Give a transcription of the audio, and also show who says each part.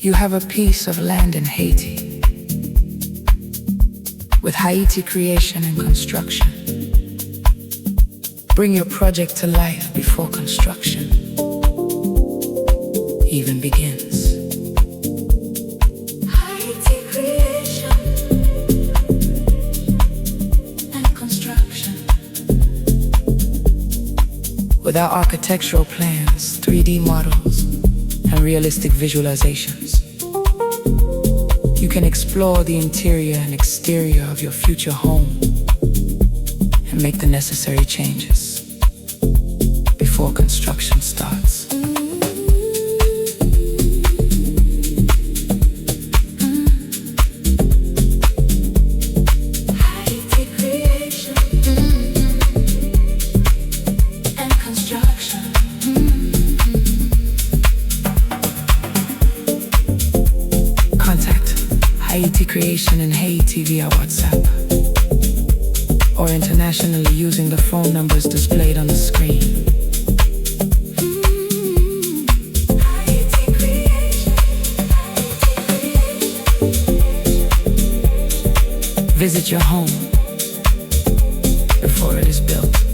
Speaker 1: You have a piece of land in Haiti with Haiti creation and construction. Bring your project to life before construction even begins. Haiti creation and construction. With our architectural plans, 3D models, and realistic visualizations, you can explore the interior and exterior of your future home and make the necessary changes before construction starts. Haiti creation and construction. Contact Haiti Creation in Haiti via WhatsApp or internationally using the phone numbers displayed on the screen. Visit your home before it is built.